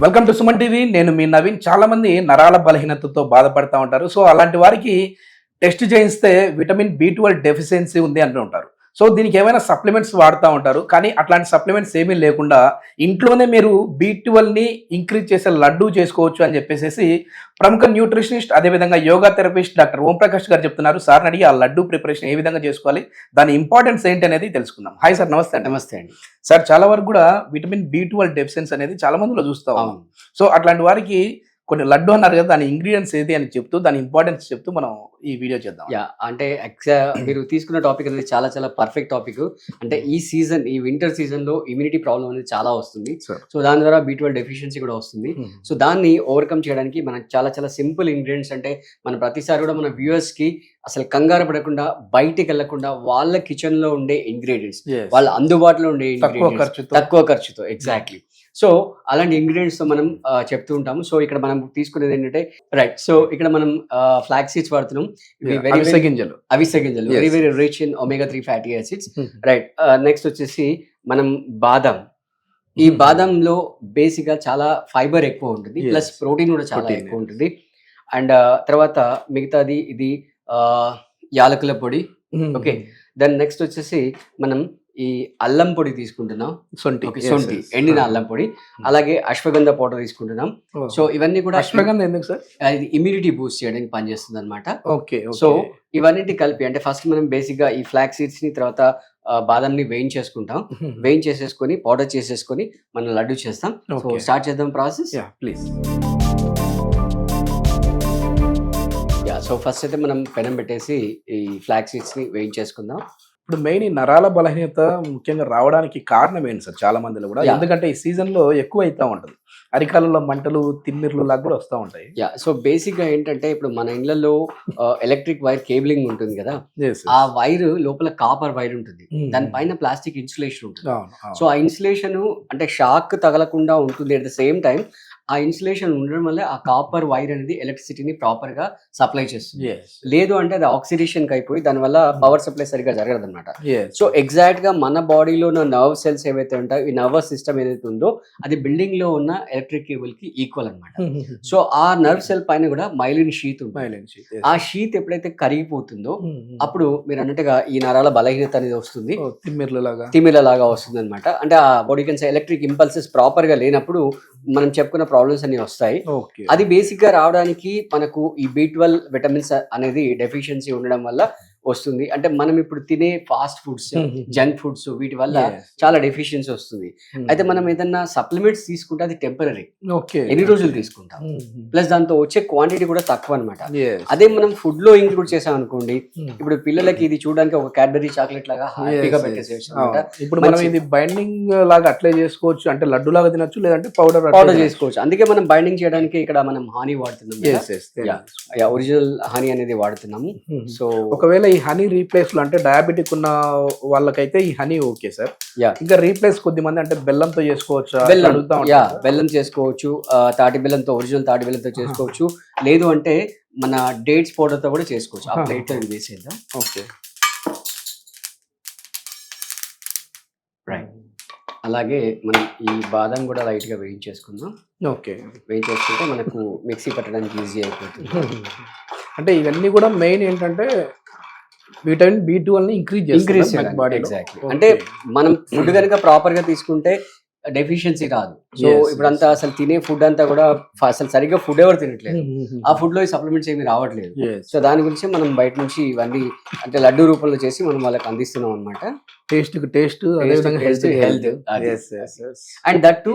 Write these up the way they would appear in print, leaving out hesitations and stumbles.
Welcome to Suman TV. నేను మీ నవీన్. చాలా మంది నరాల బలహీనతతో బాధపడతా ఉంటారు. సో అలాంటి వారికి టెస్ట్ చేయిస్తే విటమిన్ B12 డెఫిషియన్సీ ఉంది అంటూ ఉంటారు. సో దీనికి ఏమైనా సప్లిమెంట్స్ వాడుతూ ఉంటారు. కానీ అట్లాంటి సప్లిమెంట్స్ ఏమీ లేకుండా ఇంట్లోనే మీరు B12ని ఇంక్రీజ్ చేసే లడ్డు చేసుకోవచ్చు అని చెప్పేసి ప్రముఖ న్యూట్రిషనిస్ట్ అదేవిధంగా యోగా థెరపిస్ట్ డాక్టర్ ఓం ప్రకాష్ గారు చెప్తున్నారు. సార్ని అడిగి ఆ లడ్డు ప్రిపరేషన్ ఏ విధంగా చేసుకోవాలి, దాని ఇంపార్టెన్స్ ఏంటి అనేది తెలుసుకుందాం. హాయ్ సార్, నమస్తే అండి. నమస్తే అండి సార్, చాలా వరకు కూడా విటమిన్ B12 డెఫిషియన్సీ అనేది చాలా మందిలో చూస్తాం. సో అట్లాంటి వారికి కొన్ని లడ్డు అన్నారు కదా, దాని ఇంగ్రీడియంట్స్ ఏది అని చెప్తూ దాని ఇంపార్టెన్స్ చెప్తూ మనం ఈ వీడియో చేద్దాం. అంటే మీరు తీసుకున్న టాపిక్ అనేది చాలా చాలా పర్ఫెక్ట్ టాపిక్. అంటే ఈ వింటర్ సీజన్ లో ఇమ్యూనిటీ ప్రాబ్లం అనేది చాలా వస్తుంది. సో దాని ద్వారా B12 డెఫిషియన్సీ కూడా వస్తుంది. సో దాన్ని ఓవర్కమ్ చేయడానికి మనకు చాలా చాలా సింపుల్ ఇంగ్రీడియంట్స్, అంటే మన ప్రతిసారి కూడా మన వ్యూవర్స్ కి అసలు కంగారు పడకుండా బయటికి వెళ్లకుండా వాళ్ళ కిచెన్ లో ఉండే ఇంగ్రీడియంట్స్, వాళ్ళ అందుబాటులో ఉండే తక్కువ ఖర్చుతో ఎగ్జాక్ట్లీ. సో అలాంటి ఇంగ్రీడియంట్స్ తో మనం చెప్తూ ఉంటాము. సో ఇక్కడ మనం తీసుకునేది ఏంటంటే రైట్. సో ఇక్కడ మనం ఫ్లాక్స్ సీడ్స్ వాడుతున్నాం. అవిసె గింజలు very very rich in omega-3 fatty acids. Right. Next వచ్చేసి మనం బాదం. ఈ బాదంలో బేసిక్ గా చాలా ఫైబర్ ఎక్కువ ఉంటుంది, ప్లస్ ప్రోటీన్ కూడా చాలా ఎక్కువ ఉంటుంది. అండ్ తర్వాత మిగతాది ఇది యాలకుల పొడి. ఓకే. దెన్ నెక్స్ట్ వచ్చేసి మనం ఈ అల్లం పొడి తీసుకుంటున్నాం, సొంటి ఎండిన అల్లం పొడి. అలాగే అశ్వగంధ పౌడర్ తీసుకుంటున్నాం. సో ఇవన్నీ కూడా అశ్వగంధ ఎందుకు సార్? ఇది ఇమ్యూనిటీ బూస్ట్ చేయడానికి పనిచేస్తుంది అనమాట. ఓకే. సో ఇవన్నీ కలిపి అంటే ఫస్ట్ మనం బేసిక్ గా ఈ ఫ్లాక్స్ సీడ్స్ ని తర్వాత బాదంని వేయించేసుకుంటాం. వేయించేసేసుకొని పౌడర్ చేసేసుకొని మనం లడ్డు చేస్తాం. సో స్టార్ట్ చేద్దాం ప్రాసెస్. ప్లీజ్. సో ఫస్ట్ అయితే మనం పెనం పెట్టేసి ఈ ఫ్లాక్స్ సీడ్స్ ని వేయించేసుకుందాం. ఇప్పుడు మెయిన్ ఈ నరాల బలహీనత ముఖ్యంగా రావడానికి కారణం ఏంటి సార్? చాలా మందిలో కూడా ఎందుకంటే ఈ సీజన్ లో ఎక్కువ అవుతా ఉంటుంది, అరికాలలో మంటలు తిమ్మిర్లు లాగా కూడా వస్తూ ఉంటాయి. సో బేసిక్ గా ఏంటంటే ఇప్పుడు మన ఇళ్లలో ఎలక్ట్రిక్ వైర్ కేబులింగ్ ఉంటుంది కదా, ఆ వైర్ లోపల కాపర్ వైర్ ఉంటుంది, దానిపైన ప్లాస్టిక్ ఇన్సులేషన్ ఉంటుంది. సో ఆ ఇన్సులేషన్ అంటే షాక్ తగలకుండా ఉంటుంది. అట్ ద సేమ్ టైం ఆ ఇన్సులేషన్ ఉండడం వల్ల ఆ కాపర్ వైర్ అనేది ఎలక్ట్రిసిటీని ప్రాపర్ గా సప్లై చేస్తుంది. లేదు అంటే అది ఆక్సిడేషన్ కి అయిపోయి దానివల్ల పవర్ సప్లై సరిగా జరగదు అనమాట. సో ఎగ్జాక్ట్ గా మన బాడీలో ఉన్న నర్వ్ సెల్స్ ఏవైతే ఉంటాయో, ఈ నర్వస్ సిస్టమ్ ఏదైతే ఉందో అది బిల్డింగ్ లో ఉన్న ఎలక్ట్రిక్ కేబుల్ కి ఈక్వల్ అనమాట. సో ఆ నర్వ్ సెల్ పైన కూడా మైలిన్ షీత్ ఉంటుంది. ఆ షీత్ ఎప్పుడైతే కరిగిపోతుందో అప్పుడు మీరు అన్నట్టుగా ఈ నరాల బలహీనత అనేది వస్తుంది, తిమ్మిర్ల లాగా వస్తుంది అనమాట. అంటే ఆ body can electric impulses proper గా లేనప్పుడు మనం చెప్పుకున్న ప్రాబ్లమ్స్ అన్ని వస్తాయి. అది బేసిక్ గా రావడానికి మనకు ఈ B12 విటమిన్స్ అనేది డెఫిషియన్సీ ఉండడం వల్ల వస్తుంది. అంటే మనం ఇప్పుడు తినే ఫాస్ట్ ఫుడ్స్, జంక్ ఫుడ్స్, వీటి వల్ల చాలా డెఫిషియన్సీ వస్తుంది. అయితే మనం ఏదన్నా సప్లిమెంట్స్ తీసుకుంటే అది టెంపరీ, ఎన్ని రోజులు తీసుకుంటాం, ప్లస్ దాంతో వచ్చే క్వాంటిటీ కూడా తక్కువ అనమాట. అదే మనం ఫుడ్ లో ఇంక్లూడ్ చేసాం అనుకోండి, ఇప్పుడు పిల్లలకి ఇది చూడడానికి ఒక క్యాడ్బరీ చాక్లెట్ లాగా హ్యాపీగా పెట్టేసేసి ఇప్పుడు మనం ఇది బైండింగ్ లాగా అట్లే చేసుకోవచ్చు, అంటే లడ్డు లాగా తినొచ్చు, లేదంటే పౌడర్ చేసుకోవచ్చు. అందుకే మనం బైండింగ్ చేయడానికి ఇక్కడ మనం హనీ వాడుతున్నాం, ఒరిజినల్ హనీ అనేది వాడుతున్నాము. సో ఒకవేళ ఈ హనీ రీప్లేస్ లో అంటే డయాబెటిక్ ఉన్న వాళ్ళకైతే ఈ హనీ ఓకే సార్. ఇంకా రీప్లేస్ కొద్దిమంది అంటే బెల్లంతో చేసుకోవచ్చు, బెల్లం చేసుకోవచ్చు, తాటి బెల్లంతో, ఒరిజినల్ తాటి బెల్లంతో చేసుకోవచ్చు. లేదు అంటే మన డేట్స్ పౌడర్ తో కూడా చేసుకోవచ్చు. ఆ ప్లేట్ తో వేసేద్దాం. ఓకే. రైట్. అలాగే మనం ఈ బాదం కూడా లైట్ గా వేయించేసుకుందాం. ఓకే. వేయించేసుకుంటే మనకు మిక్సీ పట్టడానికి ఈజీ అయిపోతుంది. అంటే ఇవన్నీ కూడా మెయిన్ ఏంటంటే విటమిన్ B12 ని ఇంక్రీజ్ చేస్తుంది. ఎగ్జాక్ట్లీ. అంటే మనం ఫుడ్ కనుక ప్రాపర్ గా తీసుకుంటే డెఫిషియన్సీ రాదు. సో ఇప్పుడంతా అసలు తినే ఫుడ్ అంతా కూడా అసలు సరిగ్గా ఫుడ్ ఎవరు తినట్లేదు, ఆ ఫుడ్ లో ఈ సప్లిమెంట్స్ ఏమి రావట్లేదు. సో దాని గురించి మనం బయట నుంచి ఇవన్నీ అంటే లడ్డు రూపంలో చేసి మనం వాళ్ళకి అందిస్తున్నాం అనమాట. Taste health and that to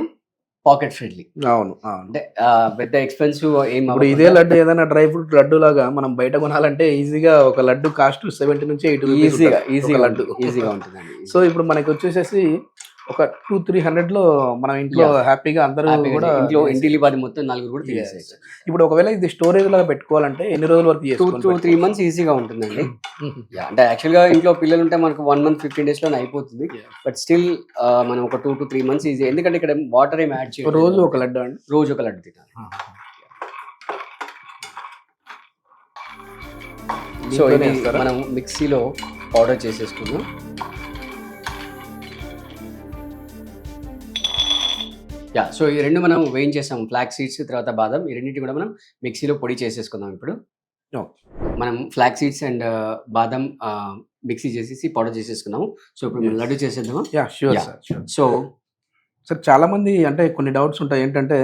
pocket friendly. అవును. అంటే పెద్ద ఎక్స్పెన్సివ్ ఏం. ఇదే లడ్డు ఏదైనా డ్రై ఫ్రూట్ లడ్డు లాగా మనం బయట కొనాలంటే ఈజీగా ఒక లడ్డు కాస్ట్ 70 నుంచి 80 ఈజీగా లడ్డు ఈజీగా ఉంటుందండి. సో ఇప్పుడు మనకి వచ్చేసేసి ఒక 200-300 లో మనం ఇంట్లో హ్యాపీగా అందరూ కూడా ఇంటిలి వారి మొత్తం 4 కూడా తినేసేయచ్చు. ఇప్పుడు ఒకవేళ ఇది స్టోరేజ్ లాగా పెట్టుకోవాలంటే ఎన్ని రోజుల వరకు 2-3 months ఈజీగా ఉంటుందండి. అంటే యాక్చువల్ గా ఇంట్లో పిల్లలు ఉంటే మనకు 1 month 15 days లోనే అయిపోతుంది. బట్ స్టిల్ మనం ఒక 2-3 months ఈజీ, ఎందుకంటే ఇక్కడ వాటర్ ఏం యాడ్ చేయాలి. రోజు ఒక లడ్డు అండి, రోజు ఒక లడ్డు తినాలి. సో ఇది మనం మిక్సీలో పౌడర్ చేసేసుకుందాం. సో ఈ రెండు మనం వేయించేసాం, ఫ్లాక్స్ సీడ్స్ తర్వాత బాదం, ఈ రెండింటి కూడా మనం మిక్సీలో పొడి చేసేసుకుందాం ఇప్పుడు. మనం ఫ్లాక్స్ సీడ్స్ అండ్ బాదం మిక్సీ చేసేసి పౌడర్ చేసేసుకున్నాము. సో ఇప్పుడు మనం లడ్డు చేసేద్దామా? Sure Yeah. Sir. So sir చాలా మంది అంటే కొన్ని డౌట్స్ ఉంటాయి ఏంటంటే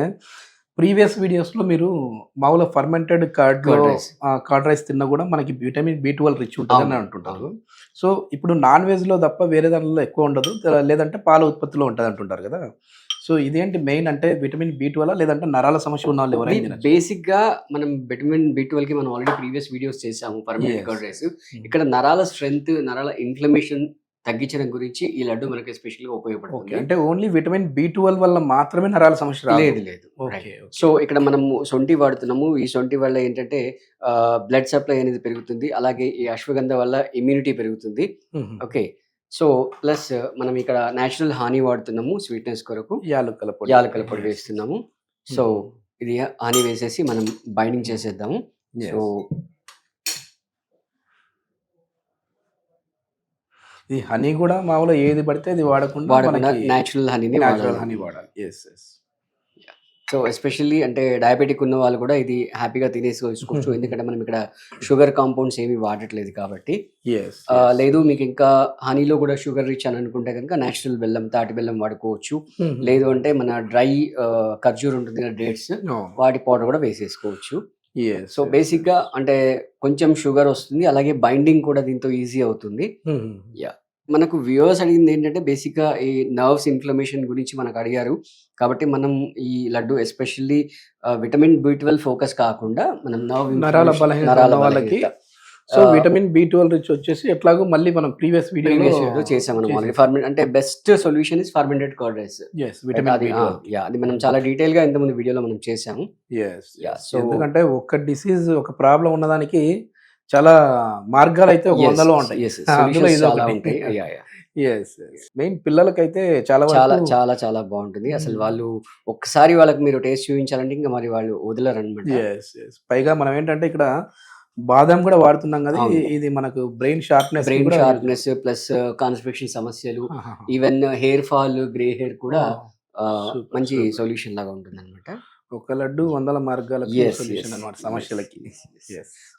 ప్రీవియస్ వీడియోస్లో మీరు మామూలుగా ఫర్మెంటెడ్ కర్డ్ రైస్ తిన్నా కూడా మనకి విటమిన్ B12 రిచ్ ఉంటుంది అని అంటుంటారు. సో ఇప్పుడు నాన్ వెజ్లో తప్ప వేరే దానిలో ఎక్కువ ఉండదు, లేదంటే పాల ఉత్పత్తిలో ఉంటుంది అంటుంటారు కదా. సో ఇదేంటి మెయిన్ అంటే విటమిన్ B12 లేదంటే నరాల సమస్య ఉన్న వాళ్ళు ఎవరైనా? బేసిక్ గా మనం విటమిన్ B12 కి మనం ఆల్రెడీ ప్రీవియస్ వీడియోస్ చేసాము ఫర్మెంటెడ్ కర్డ్ రైస్. ఇక్కడ నరాల స్ట్రెంగ్త్, నరాల ఇన్ఫ్లమేషన్ తగ్గించడం గురించి ఈ లడ్డు మనకి ఎస్పెషల్ గా ఉపయోగపడుతుంది. అంటే ఓన్లీ విటమిన్ B12 వల్ల మాత్రమే నరాల సమస్య రాదు? లేదు. సో ఇక్కడ మనము సొంటి వాడుతున్నాము. ఈ సొంటి వల్ల ఏంటంటే బ్లడ్ సప్లై అనేది పెరుగుతుంది, అలాగే ఈ అశ్వగంధ వల్ల ఇమ్యూనిటీ పెరుగుతుంది. ఓకే, సో ప్లస్ మనం ఇక్కడ నేచురల్ హానీ వాడుతున్నాము స్వీట్నెస్ కొరకు, యాలకుల పొడి వేస్తున్నాము. సో ఇది హానీ వేసేసి మనం బైండింగ్ చేసేద్దాము. సో ఈ హనీ కూడా మామూలుగా ఏది పడితే అది వాడకుండా నేచురల్ హనీ వాడాలి. సో ఎస్పెషల్లీ అంటే డయాబెటిక్ ఉన్న వాళ్ళు కూడా ఇది హ్యాపీగా తినేసుకోవచ్చు, ఎందుకంటే మనం ఇక్కడ షుగర్ కాంపౌండ్స్ ఏమి వాడట్లేదు కాబట్టి. లేదు మీకు ఇంకా హనీలో కూడా షుగర్ రిచ్ అని అనుకుంటే కనుక నేచురల్ బెల్లం, తాటి బెల్లం వాడుకోవచ్చు. లేదు అంటే మన డ్రై ఖర్జూర్ ఉంటుంది కదా, డేట్స్, వాటి పౌడర్ కూడా వేసేసుకోవచ్చు. సో బేసిక్ గా అంటే కొంచెం షుగర్ వస్తుంది, అలాగే బైండింగ్ కూడా దీంతో ఈజీ అవుతుంది. మనకు వ్యూవర్స్ అడిగింది ఏంటంటే బేసిక్ గా ఈ నర్వ్స్ ఇన్ఫ్లమేషన్ గురించి మనకు అడిగారు, కాబట్టి మనం ఈ laddu especially vitamin B12 focus కాకుండా మనం నరాల వాళ్ళకి. సో విటమిన్ B12 రిచ్ వచ్చేసి ఎట్లాగో మళ్ళీ మనం ప్రీవియస్ వీడియో చేసాం ఆల్రెడీ. అంటే best solution is fermented curd rice. అది మనం చాలా డీటెయిల్ గా ఇంతకుముందు వీడియోలో మనం చేసాము. ఎందుకంటే ఒక డిసీజ్, ఒక ప్రాబ్లం ఉన్నదానికి చాలా మార్గాలు అయితే 100లో ఉంటాయి. మెయిన్ పిల్లలకైతే చాలా చాలా చాలా చాలా బాగుంటుంది అసలు. వాళ్ళు ఒక్కసారి వాళ్ళకి మీరు టేస్ట్ చూపించాలంటే ఇంకా మరి వాళ్ళు వదలరు అనమాట. పైగా మనం ఏంటంటే ఇక్కడ బాదం కూడా వాడుతున్నాం కదా, ఇది మనకు బ్రెయిన్ షార్ప్నెస్ ప్లస్ కాన్స్టిపేషన్ సమస్యలు, even hair fall, grey hair కూడా మంచి సొల్యూషన్ లాగా ఉంటుంది అనమాట. ఒక లడ్డు 100 మార్గాలకి సొల్యూషన్ అన్నమాట సమస్యలకి.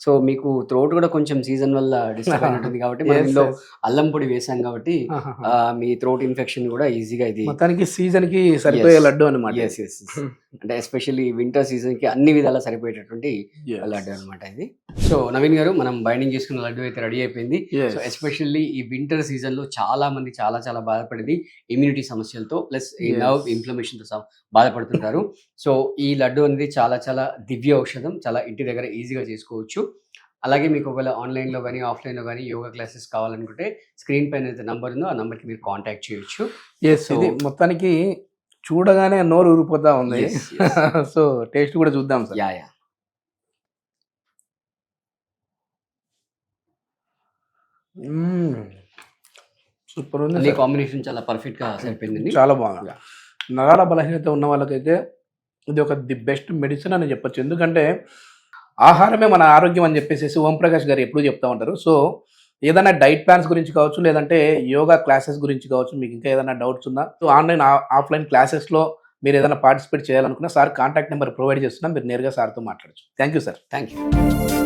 సో మీకు థ్రోట్ కూడా కొంచెం సీజన్ వల్ల డిస్టర్బ్ అయినట్టుంది కాబట్టి మనం ఇందులో అల్లం పొడి వేసాం కాబట్టి మీ థ్రోట్ ఇన్ఫెక్షన్ కూడా ఈజీగా ఇది మొత్తానికి సీజన్ కి సరిపోయే లడ్డు అనమాట. అంటే ఎస్పెషల్లీ వింటర్ సీజన్ కి అన్ని విధాలా సరిపోయేటటువంటి లడ్డు అనమాట ఇది. సో నవీన్ గారు, మనం బైండింగ్ చేసుకున్న లడ్డు అయితే రెడీ అయిపోయింది. సో ఎస్పెషల్లీ ఈ వింటర్ సీజన్ లో చాలా మంది చాలా బాధపడేది ఇమ్యూనిటీ సమస్యలతో, ప్లస్ ఈ నర్వ్ ఇన్ఫ్లమేషన్ తో బాధపడుతుంటారు. సో ఈ లడ్డు అనేది చాలా దివ్య ఔషధం, చాలా ఇంటి దగ్గర ఈజీగా చేసుకోవచ్చు. అలాగే మీకు ఒకవేళ ఆన్లైన్లో కానీ ఆఫ్లైన్లో కానీ యోగా క్లాసెస్ కావాలనుకుంటే స్క్రీన్ పైన అయితే నంబర్ ఉందో ఆ నంబర్కి మీరు కాంటాక్ట్ చేయొచ్చు. ఇది మొత్తానికి చూడగానే నోరు ఊరిపోతా ఉంది. సో టేస్ట్ కూడా చూద్దాం సార్. సూపర్ ఉంది. కాంబినేషన్ చాలా పర్ఫెక్ట్ గా సరిపోయింది, చాలా బాగుంది. నరాల బలహీనత ఉన్న వాళ్ళకైతే ఇది ఒక ది బెస్ట్ మెడిసిన్ అని చెప్పొచ్చు. ఎందుకంటే ఆహారమే మన ఆరోగ్యం అని చెప్పేసి ఓంప్రకాష్ గారు ఎప్పుడూ చెప్తా ఉంటారు. సో ఏదైనా డైట్ ప్లాన్స్ గురించి కావచ్చు, లేదంటే యోగా క్లాసెస్ గురించి కావచ్చు, మీకు ఇంకా ఏదైనా డౌట్స్ ఉందా, సో ఆన్లైన్ ఆఫ్లైన్ క్లాసెస్లో మీరు ఏదైనా పార్టిసిపేట్ చేయాలనుకున్నా సార్ కాంటాక్ట్ నెంబర్ ప్రొవైడ్ చేస్తున్నా, మీరు నేరుగా సార్తో మాట్లాడచ్చు. Thank you sir. Thank you.